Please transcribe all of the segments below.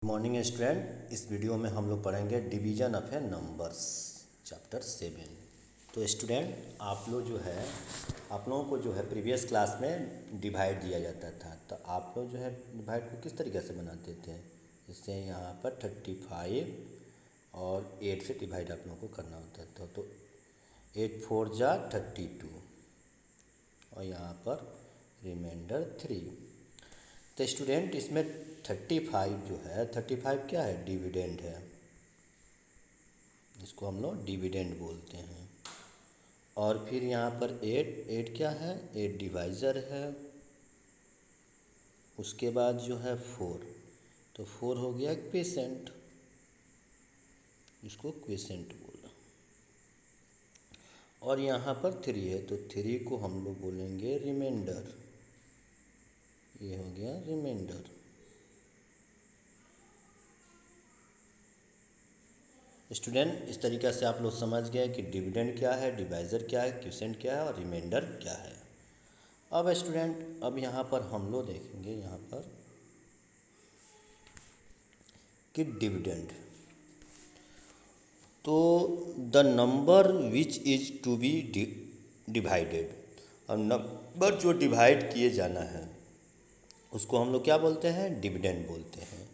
Morning student, इस video में हम लोग पढ़ेंगे division of A numbers chapter 7। तो स्टूडेंट आप लोगों को जो है प्रीवियस क्लास में डिवाइड दिया जाता था। तो आप लोग जो है डिवाइड को किस तरीके से बनाते थे। इससे यहाँ पर 35 और 8 से डिवाइड आप लोगों को करना होता था। तो 8 4 जा 32 और यहाँ पर रिमाइंडर 3। तो स्टूडेंट इसमें 35 जो है 35 क्या है, डिविडेंड है। इसको हम लोग डिविडेंड बोलते हैं। और फिर यहाँ पर 8 क्या है, 8 डिवाइज़र है। उसके बाद जो है 4, तो 4 हो गया क्विसेंट, इसको क्विसेंट बोला। और यहाँ पर 3 है, तो 3 को हम लोग बोलेंगे रिमाइंडर। ये हो गया रिमाइंडर। स्टूडेंट इस तरीक़े से आप लोग समझ गए कि डिविडेंड क्या है, डिवाइज़र क्या है, क्विसेंट क्या है और रिमाइंडर क्या है। अब स्टूडेंट अब यहाँ पर हम लोग देखेंगे यहाँ पर कि डिविडेंड, तो the number which is to be divided. और नंबर जो डिवाइड किए जाना है उसको हम लोग क्या बोलते हैं, डिविडेंड बोलते हैं।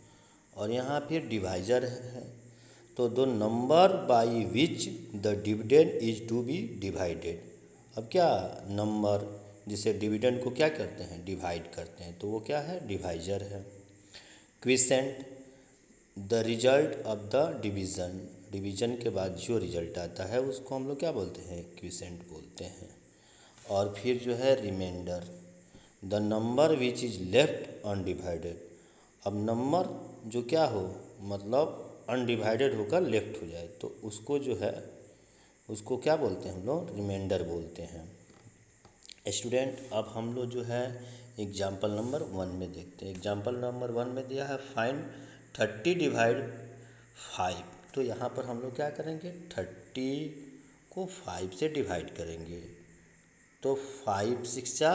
और यहाँ फिर डिवाइज़र है, तो the number by which the dividend is to be divided. अब क्या नंबर जिसे डिविडेंड को क्या करते हैं, डिवाइड करते हैं, तो वो क्या है, डिवाइज़र है। Quiescent the result of the division, division के बाद जो रिजल्ट आता है उसको हम लोग क्या बोलते हैं, क्विसेंट बोलते हैं। और फिर जो है remainder, the number which is left undivided. अब नंबर जो क्या हो, मतलब अनडिवाइडेड होकर लेफ्ट हो जाए, तो उसको जो है उसको क्या बोलते हैं, हम लोग रिमाइंडर बोलते हैं। स्टूडेंट अब हम लोग जो है एग्जाम्पल नंबर 1 में देखते हैं। एग्जाम्पल नंबर 1 में दिया है फाइंड 30 डिवाइड 5। तो यहाँ पर हम लोग क्या करेंगे, 30 को 5 से डिवाइड करेंगे। तो 5 6 जा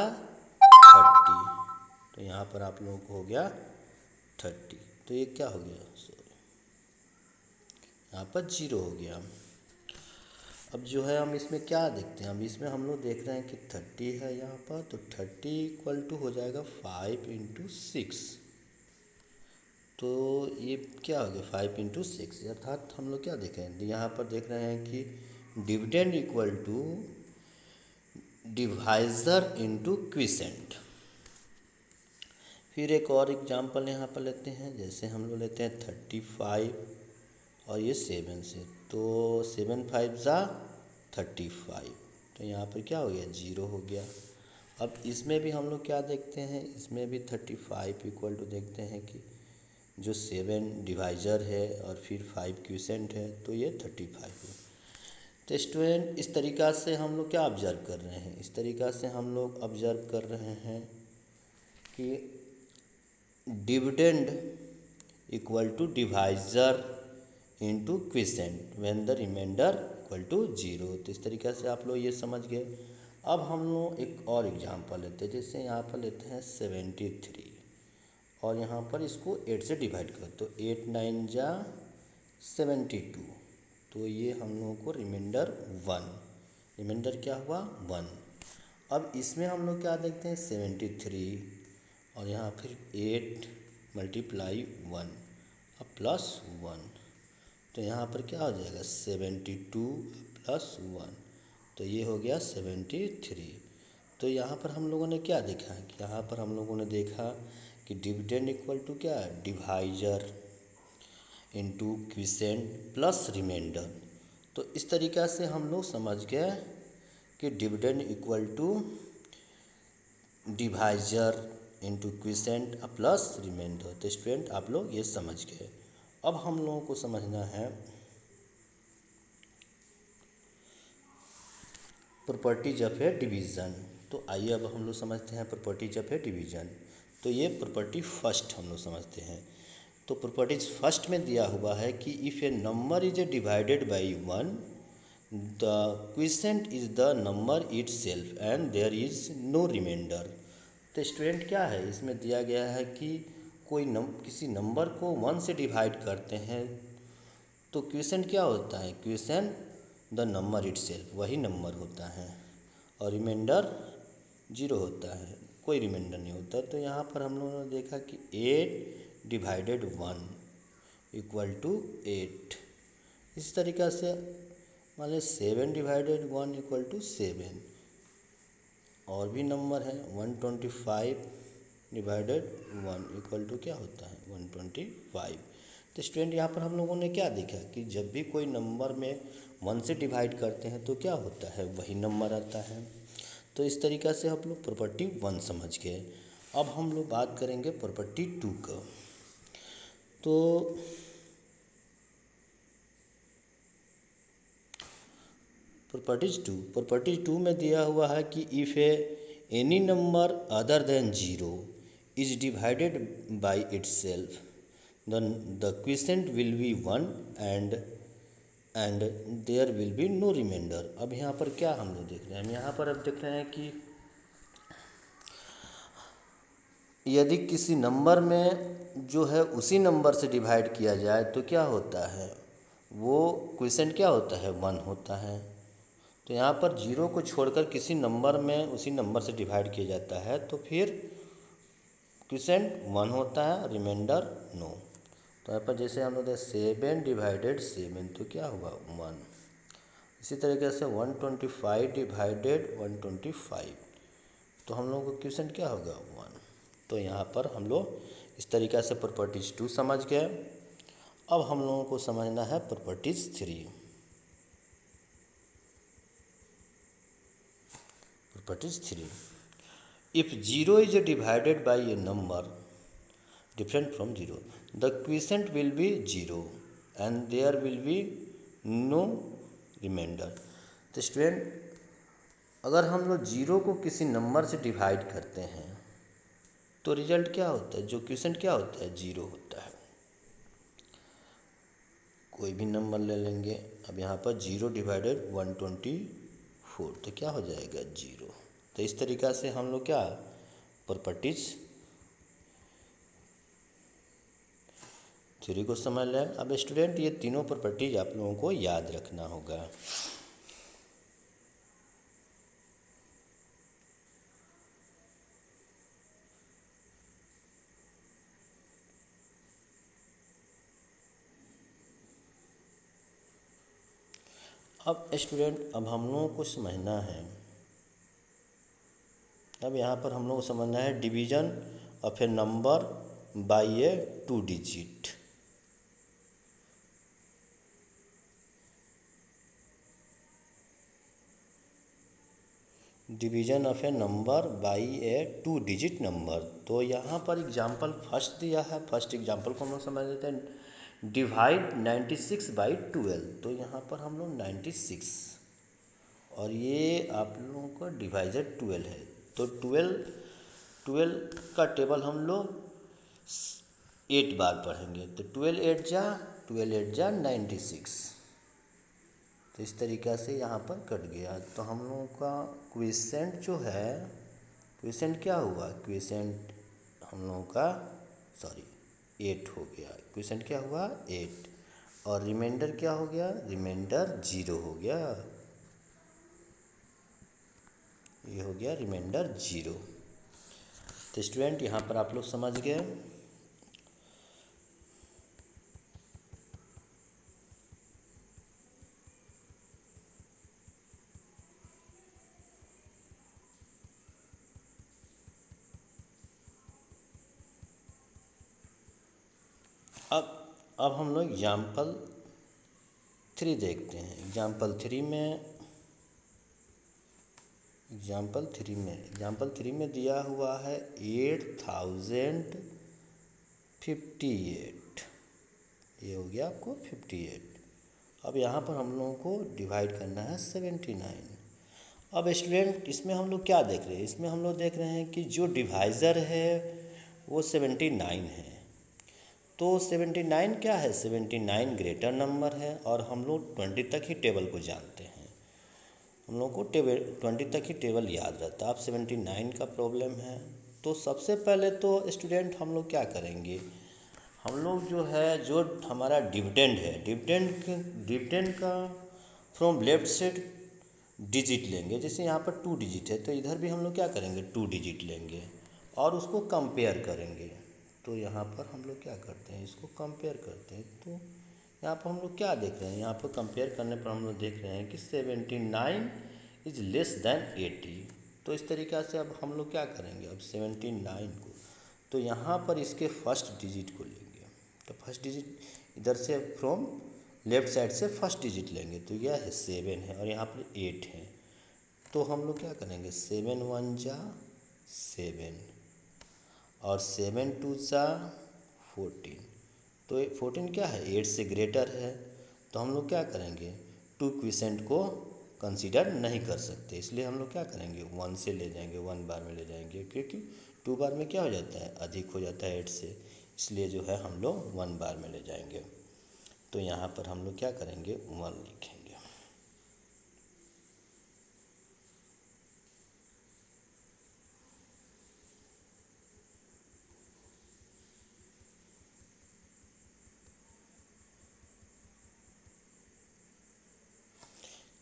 30, तो यहाँ पर आप लोगों को हो गया 30। तो ये क्या हो गया, सॉरी यहाँ पर 0 हो गया। अब जो है हम इसमें क्या देखते हैं, अब इसमें हम लोग देख रहे हैं कि 30 है यहाँ पर, तो 30 इक्वल टू हो जाएगा 5 इंटू 6। तो ये क्या हो गया 5 इंटू 6, अर्थात हम लोग क्या देख रहे हैं, यहाँ पर देख रहे हैं कि dividend equal to divisor into quotient. फिर एक और एग्जांपल यहाँ पर लेते हैं, जैसे हम लोग लेते हैं 35 और ये 7 से, तो 7 5 जा 35, तो यहाँ पर क्या हो गया, 0 हो गया। अब इसमें भी हम लोग क्या देखते हैं, इसमें भी 35 इक्वल टू देखते हैं कि जो 7 डिवाइज़र है और फिर 5 क्विसेंट है, तो ये 35 है। तो स्टूडेंट इस तरीक़ा से हम लोग क्या ऑब्ज़र्व कर रहे हैं, इस तरीक़ा से हम लोग ऑब्ज़र्व कर रहे हैं कि dividend equal to divisor into quotient when the remainder equal to 0। तो इस तरीक़े से आप लोग ये समझ गए। अब हम लोग एक और एग्जांपल लेते हैं, जैसे यहाँ पर लेते हैं 73 और यहाँ पर इसको 8 से डिवाइड कर, तो 8 9 जा 72, तो ये हम लोगों को रिमाइंडर 1, रिमाइंडर क्या हुआ 1। अब इसमें हम लोग क्या देखते हैं 73 और यहाँ फिर 8 मल्टीप्लाई 1 अब प्लस 1, तो यहाँ पर क्या हो जाएगा 72 प्लस 1, तो ये हो गया 73। तो यहाँ पर हम लोगों ने क्या देखा है कि यहाँ पर हम लोगों ने देखा कि डिविडेंड इक्वल टू क्या है, divisor into quotient plus remainder. तो इस तरीक़ा से हम लोग समझ गए कि dividend equal to divisor into quotient plus remainder. तो स्टूडेंट आप लोग ये समझ गए। अब हम लोगों को समझना है प्रॉपर्टीज ऑफ ए डिवीज़न। तो आइए अब हम लोग समझते हैं प्रॉपर्टीज ऑफ ए डिवीज़न। तो ये प्रॉपर्टी फर्स्ट हम लोग समझते हैं। तो प्रॉपर्टीज फर्स्ट में दिया हुआ है कि if a number is a divided by 1 the quotient is the number itself and there is no remainder. तो स्टूडेंट क्या है, इसमें दिया गया है कि किसी नंबर को 1 से डिवाइड करते हैं तो क्वेश्चन क्या होता है, क्वेश्चन द नंबर इटसेल्फ, वही नंबर होता है और रिमाइंडर 0 होता है, कोई रिमाइंडर नहीं होता। तो यहाँ पर हम लोगों ने देखा कि 8 डिवाइडेड 1 इक्वल टू 8। इस तरीक़ा से मान लीजिए 7 डिवाइडेड 1 इक्वल टू 7। और भी नंबर है 125 डिवाइडेड 1 इक्वल टू क्या होता है 125। तो स्टूडेंट यहाँ पर हम लोगों ने क्या देखा कि जब भी कोई नंबर में 1 से डिवाइड करते हैं तो क्या होता है, वही नंबर आता है। तो इस तरीक़ा से हम लोग प्रॉपर्टी 1 समझ गए। अब हम लोग बात करेंगे प्रॉपर्टी 2 का। तो प्रॉपर्टीज 2 में दिया हुआ है कि if any number other than 0 is divided by itself the quotient will be 1 and there will be no remainder। अब यहाँ पर क्या हम लोग देख रहे हैं, हम यहाँ पर अब देख रहे हैं कि यदि किसी नंबर में जो है उसी नंबर से डिवाइड किया जाए तो क्या होता है, वो क्वेश्चन क्या होता है 1 होता है। तो यहाँ पर 0 को छोड़कर किसी नंबर में उसी नंबर से डिवाइड किया जाता है तो फिर क्वेश्चन 1 होता है, रिमाइंडर नो। तो यहाँ पर जैसे हम लोग 7 डिवाइडेड 7 तो क्या हुआ 1। इसी तरीके से 125 डिवाइडेड 125 तो हम लोगों को क्वेश्चन क्या होगा 1। तो यहाँ पर हम लोग इस तरीक़ा से प्रॉपर्टीज 2 समझ गए। अब हम लोगों को समझना है properties 3। Properties 3, if 0 is divided by A number different from 0 the quotient will be 0 and there will be no remainder। तो स्टूडेंट अगर हम लोग 0 को किसी नंबर से डिवाइड करते हैं तो रिजल्ट क्या होता है, जो क्वेश्चन क्या होता है 0 होता है। कोई भी नंबर ले लेंगे, अब यहाँ पर 0 डिवाइडेड 124 तो क्या हो जाएगा 0। तो इस तरीक़ा से हम लोग क्या प्रॉपर्टीज 3 को समझ लें। अब स्टूडेंट ये तीनों प्रॉपर्टीज आप लोगों को याद रखना होगा। अब स्टूडेंट अब हम लोगों को समझना है, अब यहाँ पर हम लोग को समझना है division of A number by A 2 digit. Division of A number by A 2 digit number. तो यहाँ पर एग्जाम्पल फर्स्ट दिया है, फर्स्ट एग्जाम्पल को हम लोग समझ लेते हैं, डिवाइड 96 बाई 12। तो यहाँ पर हम लोग 96 और ये आप लोगों का डिवाइजर 12 है। तो 12 का टेबल हम लोग 8 बार पढ़ेंगे। तो 12 8 जा 96। तो इस तरीक़ा से यहाँ पर कट गया। तो हम लोगों का क्वेश्चन जो है, क्वेश्चन क्या हुआ, क्वेश्चन हम लोगों का 8 हो गया। क्वेश्चन क्या हुआ 8 और रिमाइंडर क्या हो गया, रिमाइंडर 0 हो गया। ये हो गया रिमाइंडर 0। तो स्टूडेंट यहाँ पर आप लोग समझ गए। अब हम लोग एग्जाम्पल 3 देखते हैं। एग्जाम्पल थ्री में दिया हुआ है 8058। ये हो गया आपको 58। अब यहाँ पर हम लोगों को डिवाइड करना है 79। अब स्टूडेंट इसमें हम लोग क्या देख रहे हैं, इसमें हम लोग देख रहे हैं कि जो डिवाइज़र है वो 79 है। तो 79 क्या है, 79 ग्रेटर नंबर है और हम लोग 20 तक ही टेबल को जानते हैं। हम लोग को 20 तक ही टेबल याद रहता है। अब 79 का प्रॉब्लम है तो सबसे पहले तो स्टूडेंट हम लोग क्या करेंगे, हम लोग जो है जो हमारा डिविडेंड है, डिविडेंड का फ्रॉम लेफ्ट साइड डिजिट लेंगे। जैसे यहाँ पर 2 डिजिट है तो इधर भी हम लोग क्या करेंगे 2 डिजिट लेंगे और उसको कंपेयर करेंगे। तो यहाँ पर हम लोग क्या करते हैं, इसको कंपेयर करते हैं। तो यहाँ पर हम लोग क्या देख रहे हैं, यहाँ पर कंपेयर करने पर हम लोग देख रहे हैं कि 79 इज लेस देन 80। तो इस तरीक़ा से अब हम लोग क्या करेंगे, अब 79 को, तो यहाँ पर इसके फर्स्ट डिजिट को लेंगे। तो फर्स्ट डिजिट इधर से फ्रॉम लेफ्ट साइड से फर्स्ट डिजिट लेंगे, तो यह है 7 है और यहाँ पर 8 है। तो हम लोग क्या करेंगे 7 1 जा 7 और 7 2 जा 14। तो 14 क्या है 8 से ग्रेटर है, तो हम लोग क्या करेंगे 2 क्विसेंट को कंसीडर नहीं कर सकते, इसलिए हम लोग क्या करेंगे 1 से ले जाएंगे, 1 बार में ले जाएंगे, क्योंकि 2 बार में क्या हो जाता है अधिक हो जाता है 8 से, इसलिए जो है हम लोग 1 बार में ले जाएंगे। तो यहाँ पर हम लोग क्या करेंगे 1 लिखेंगे।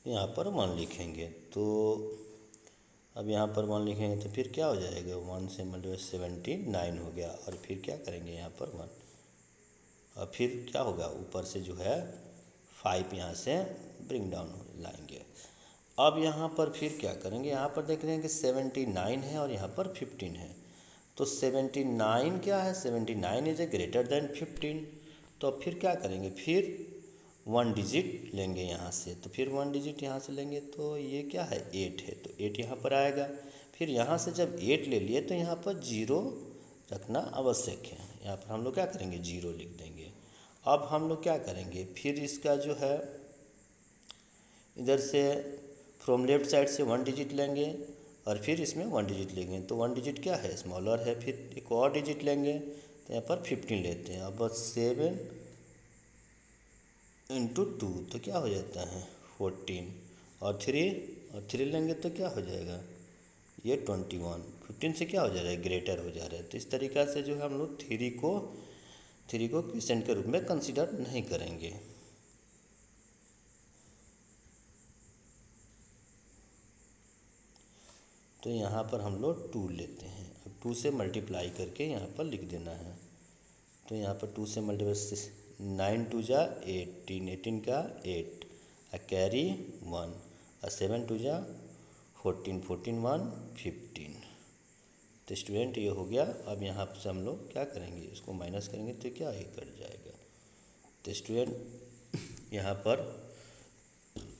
यहाँ पर 1 लिखेंगे। तो अब यहाँ पर 1 लिखेंगे तो फिर क्या हो जाएगा 1 से मल्टीप्लाई 79 हो गया, और फिर क्या करेंगे यहाँ पर 1, और फिर क्या होगा ऊपर से जो है 5 यहाँ से ब्रिंग डाउन लाएंगे। अब यहाँ पर फिर क्या करेंगे, यहाँ पर देख रहे हैं कि 79 है और यहाँ पर 15 है। तो 79 क्या है 79 इज ए ग्रेटर देन 15। तो अब फिर क्या करेंगे, फिर 1 डिजिट लेंगे यहाँ से। तो फिर 1 डिजिट यहाँ से लेंगे तो ये क्या है 8 है, तो 8 यहाँ पर आएगा। फिर यहाँ से जब 8 ले लिए तो यहाँ पर 0 रखना आवश्यक है। यहाँ पर हम लोग क्या करेंगे 0 लिख देंगे। अब हम लोग क्या करेंगे, फिर इसका जो है इधर से फ्रॉम लेफ्ट साइड से 1 डिजिट लेंगे और फिर इसमें 1 डिजिट लेंगे। तो 1 डिजिट क्या है स्मॉलर है, फिर एक और डिजिट लेंगे तो यहाँ पर 15 लेते हैं। अब 7 इंटू 2 तो क्या हो जाता है 14, और 3 लेंगे तो क्या हो जाएगा ये 21। 15 से क्या हो जा रहा है ग्रेटर हो जा रहा है। तो इस तरीक़ा से जो है हम लोग 3 को क्विसेंट के रूप में कंसीडर नहीं करेंगे। तो यहाँ पर हम लोग 2 लेते हैं। अब 2 से मल्टीप्लाई करके यहाँ पर लिख देना है। तो यहाँ पर 2 से मल्टीप्लाई 9 2 जा 18, 18 का 8 कैरी 1 और 7 2 जा 14, 14 1 15। तो स्टूडेंट ये हो गया। अब यहाँ से हम लोग क्या करेंगे इसको माइनस करेंगे तो क्या ये कट जाएगा। तो स्टूडेंट यहाँ पर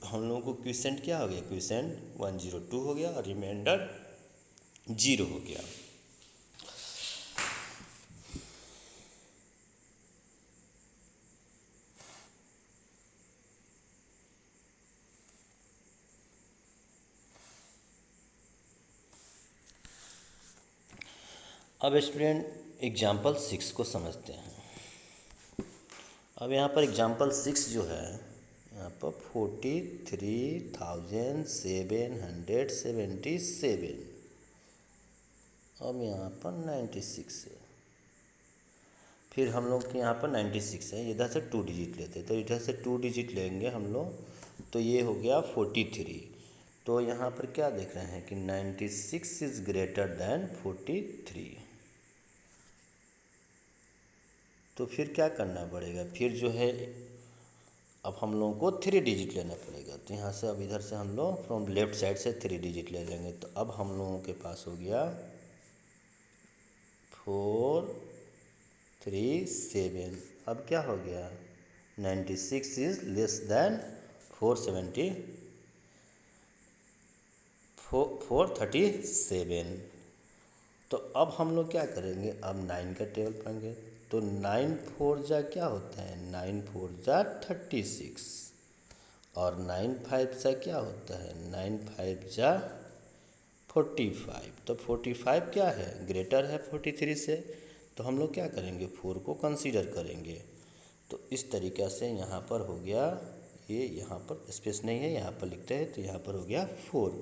हम लोगों को क्विसेंट क्या हो गया, क्विसेंट 102 हो गया और रिमाइंडर 0 हो गया। अब स्टूडेंट एग्जाम्पल 6 को समझते हैं। अब यहाँ पर एग्जाम्पल 6 जो है यहाँ पर 43,777। अब यहाँ पर 96 है, फिर हम लोग के यहाँ पर 96 है, इधर से 2 डिजिट लेते तो इधर से 2 डिजिट लेंगे हम लोग, तो ये हो गया 43। तो यहाँ पर क्या देख रहे हैं कि 96 इज़ ग्रेटर देन 43। तो फिर क्या करना पड़ेगा, फिर जो है अब हम लोगों को 3 डिजिट लेना पड़ेगा। तो यहाँ से अब इधर से हम लोग फ्रॉम लेफ्ट साइड से 3 डिजिट ले लेंगे। तो अब हम लोगों के पास हो गया 4 3 7। अब क्या हो गया 96 इज लेस देन 437। तो अब हम लोग क्या करेंगे, अब 9 का टेबल पढ़ेंगे। तो 9 4 जा क्या होता है 9 4 जा 36, और 9 5 जा क्या होता है 9 5 जा 45। तो 45 क्या है ग्रेटर है 43 से, तो हम लोग क्या करेंगे 4 को कंसीडर करेंगे। तो इस तरीक़ा से यहाँ पर हो गया ये, यहाँ पर स्पेस नहीं है यहाँ पर लिखते हैं, तो यहाँ पर हो गया 4।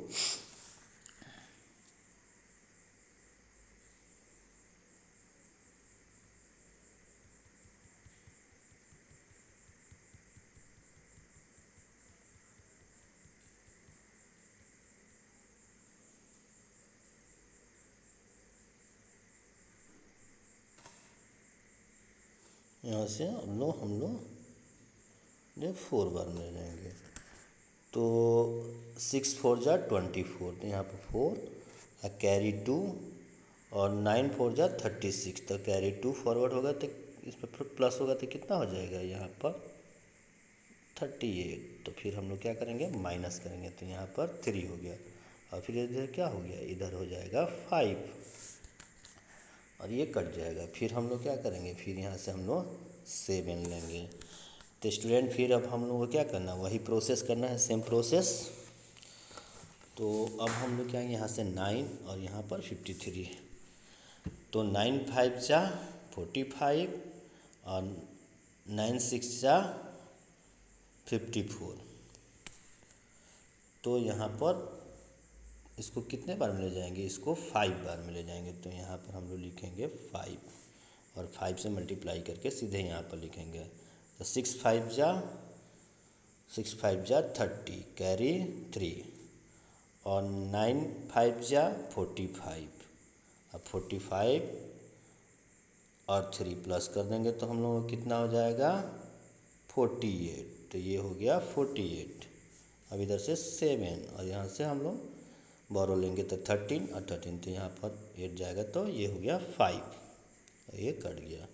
यहाँ से हम लोग ये 4 बार में ले जाएंगे, तो 6 4 जा 24, तो यहाँ पर 4 कैरी 2 और 9 4 जा 36, तो कैरी 2 फॉरवर्ड होगा तो इस पर प्लस होगा तो कितना हो जाएगा यहाँ पर 38। तो फिर हम लोग क्या करेंगे माइनस करेंगे, तो यहाँ पर 3 हो गया, और फिर इधर क्या हो गया, इधर हो जाएगा 5 और ये कट जाएगा। फिर हम लोग क्या करेंगे, फिर यहाँ से हम लोग 7 लेंगे। तो स्टूडेंट फिर अब हम लोग को क्या करना है, वही प्रोसेस करना है, सेम प्रोसेस। तो अब हम लोग क्या है, यहाँ से 9 और यहाँ पर 53, तो 9 5 जा 45 और 9 6 जा 54, तो यहाँ पर इसको कितने बार में ले जाएंगे, इसको 5 बार में ले जाएंगे। तो यहाँ पर हम लोग लिखेंगे 5 और 5 से मल्टीप्लाई करके सीधे यहाँ पर लिखेंगे। तो 6 5 जा 30 कैरी 3 और 9 5 जा 45, अब 45 और 3 प्लस कर देंगे तो हम लोग को कितना हो जाएगा 48, तो ये हो गया 48। अब इधर से 7 और यहाँ से हम लोग बोरो लेंगे तो 13 और 13, तो यहाँ पर 8 जाएगा, तो ये हो गया 5, ये कट गया।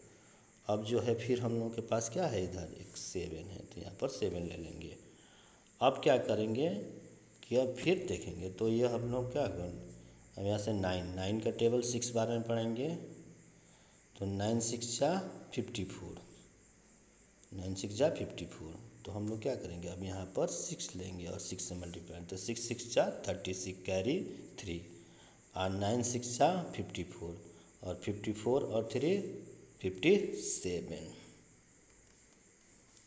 अब जो है फिर हम लोगों के पास क्या है, इधर एक 7 है, तो यहाँ पर 7 ले लेंगे। अब क्या करेंगे कि अब फिर देखेंगे, तो ये हम लोग क्या करें, अब यहाँ से 9 का टेबल 6 बार में पढ़ेंगे, तो 9 6 जा 54, 9 6 जा 54, तो हम लोग क्या करेंगे, अब यहाँ पर 6 लेंगे और 6 से मल्टीप्लाई, तो 6 6 जा 36 कैरी 3 और 9 6 जा 54 और 54 और 3 57,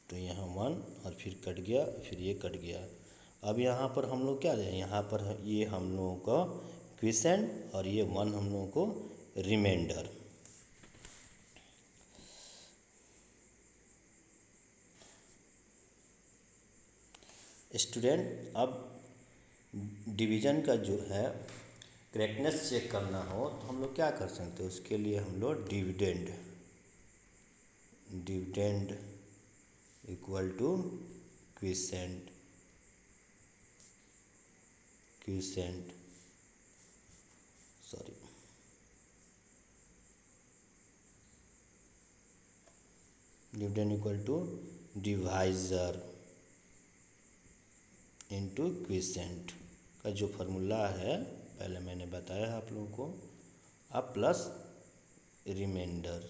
तो यहाँ 1 और फिर कट गया, फिर ये कट गया। अब यहाँ पर हम लोग क्या दें, यहाँ पर ये हम लोगों को क्विसेंट और ये 1 हम लोगों को रिमाइंडर। स्टूडेंट अब डिवीज़न का जो है करेक्टनेस चेक करना हो तो हम लोग क्या कर सकते हैं, उसके लिए हम लोग dividend equal to quotient dividend equal to divisor into quotient का जो फार्मूला है पहले मैंने बताया है आप लोगों को, अब प्लस रिमाइंडर।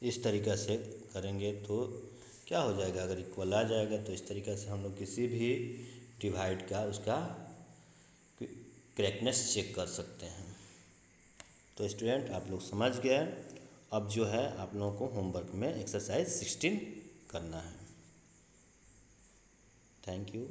इस तरीक़ा से करेंगे तो क्या हो जाएगा, अगर इक्वल आ जाएगा तो इस तरीक़ा से हम लोग किसी भी डिवाइड का उसका करेक्टनेस चेक कर सकते हैं। तो स्टूडेंट आप लोग समझ गए, अब जो है आप लोगों को होमवर्क में एक्सरसाइज 16 करना है। Thank you.